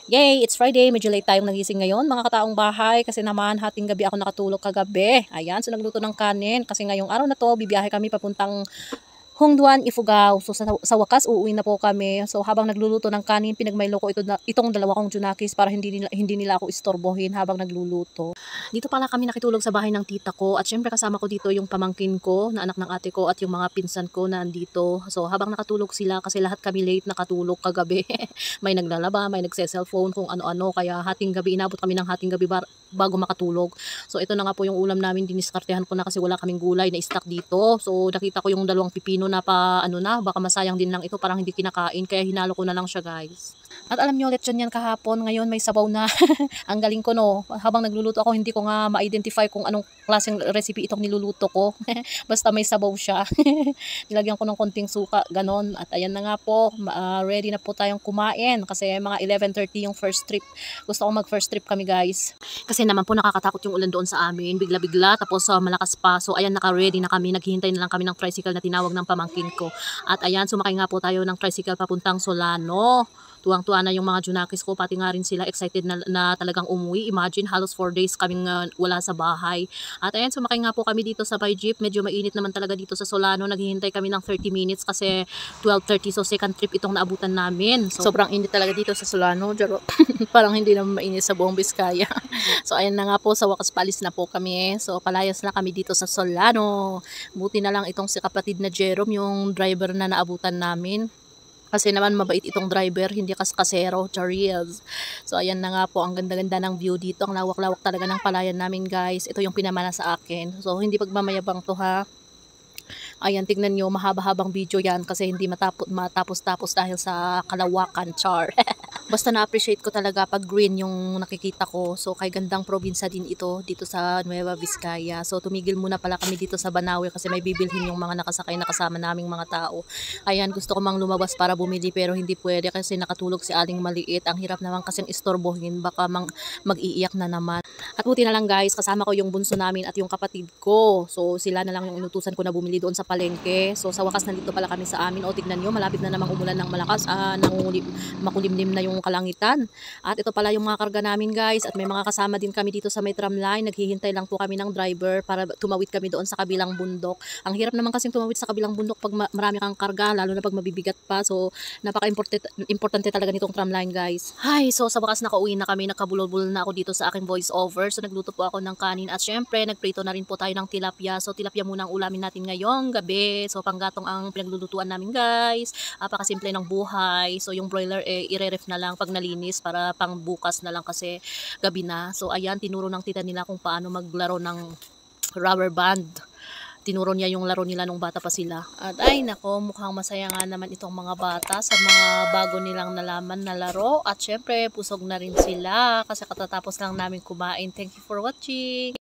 Yay! It's Friday. Medyo late tayong nagising ngayon, mga kataong bahay. Kasi naman, hating gabi ako nakatulog kagabi. Ayan, so nagluto ng kanin. Kasi ngayong araw na to, bibiyahe kami papuntang Hongduan, Ifugao. So sa wakas, uuwi na po kami. So habang nagluluto ng kanin, pinagmaylo ko itong dalawa kong junakis para hindi nila ako istorbohin habang nagluluto. Dito pala kami nakitulog sa bahay ng tita ko. At syempre kasama ko dito yung pamangkin ko, na anak ng ate ko, at yung mga pinsan ko na andito. So habang nakatulog sila, kasi lahat kami late nakatulog kagabi. May naglalaba, may nagse-cellphone, kung ano-ano. Kaya hating gabi, inabot kami ng hating gabi bago makatulog. So ito na nga po yung ulam namin, diniskartehan ko na kasi wala kaming gulay na stock dito. So nakita ko yung dalawang pipino na baka masayang din lang ito, parang hindi kinakain, kaya hinalo ko na lang siya, guys. At alam niyo, lechon yan kahapon, ngayon may sabaw na. Ang galing ko, no. Habang nagluluto ako, hindi ko nga ma-identify kung anong klaseng recipe itong niluluto ko. Basta may sabaw siya. Nilagyan ko ng konting suka, ganon. At ayan na nga po, ready na po tayong kumain kasi mga 11:30 yung first trip. Gusto ko mag first trip kami, guys. Kasi naman po nakakatakot yung ulan doon sa amin, bigla-bigla, tapos malakas pa. So ayan, naka-ready na kami, naghihintay na lang kami ng tricycle na tinawag ng pamangkin ko. At ayan, sumakay nga po tayo ng tricycle papuntang Solano. Tuwang-tuwa na yung mga junakis ko, pati nga rin sila excited na talagang umuwi. Imagine, halos 4 days kaming wala sa bahay. At ayan, sumakay nga po kami dito sa by jeep. Medyo mainit naman talaga dito sa Solano. Naghihintay kami ng 30 minutes kasi 12:30. So second trip itong naabutan namin. So, sobrang init talaga dito sa Solano. Parang hindi naman mainit sa buong Biskaya. So ayan na nga po, sa wakas palis na po kami. So palayas na kami dito sa Solano. Buti na lang itong si kapatid na Jerome, yung driver na naabutan namin. Kasi naman mabait itong driver, hindi kaskasero, charils. So ayan na nga po, ang ganda-ganda ng view dito. Ang lawak-lawak talaga ng palayan namin, guys. Ito yung pinamana sa akin. So hindi pagmamayabang to, ha. Ayan, tignan nyo, mahaba-habang video yan kasi hindi matapos-tapos dahil sa kalawakan, char. Basta na-appreciate ko talaga pag green yung nakikita ko. So kay gandang probinsya din ito dito sa Nueva Vizcaya. So tumigil muna pala kami dito sa Banawe kasi may bibilhin yung mga nakasakay na kasama naming mga tao. Ayan, gusto ko mang lumabas para bumili pero hindi pwede kasi nakatulog si Aling Maliit. Ang hirap naman kasing istorbohin, baka mag-iiyak na naman. At buti na lang, guys, kasama ko yung bunso namin at yung kapatid ko. So sila na lang yung inutusan ko na bumili doon sa palengke. So sa wakas nandito pala kami sa amin. O tignan nyo, malapit na namang umulan ng malakas. Makulimlim na yung kalangitan. At ito pala yung mga karga namin, guys. At may mga kasama din kami dito sa may tramline. Naghihintay lang po kami ng driver para tumawid kami doon sa kabilang bundok. Ang hirap naman kasing tumawid sa kabilang bundok pag marami kang karga, lalo na pag mabibigat pa. So napaka-importante talaga nitong tramline, guys. Hi, so sa wakas nakauwi na kami. Nakabulol-bulol na ako dito sa aking voice over. So nagluto po ako ng kanin at syempre nagprito na rin po tayo ng tilapia. So tilapia muna ang ulamin natin ngayong gabi. So panggatong ang pinaglulutuan namin, guys. Apakasimple ng buhay. So yung broiler ire-ref na lang pag nalinis para pang bukas na lang kasi gabi na. So ayan, tinuro ng tita nila kung paano maglaro ng rubber band. Tinuro niya yung laro nila nung bata pa sila. At ay nako, mukhang masaya nga naman itong mga bata sa mga bago nilang nalaman na laro. At syempre, pusog na rin sila kasi katatapos lang namin kumain. Thank you for watching!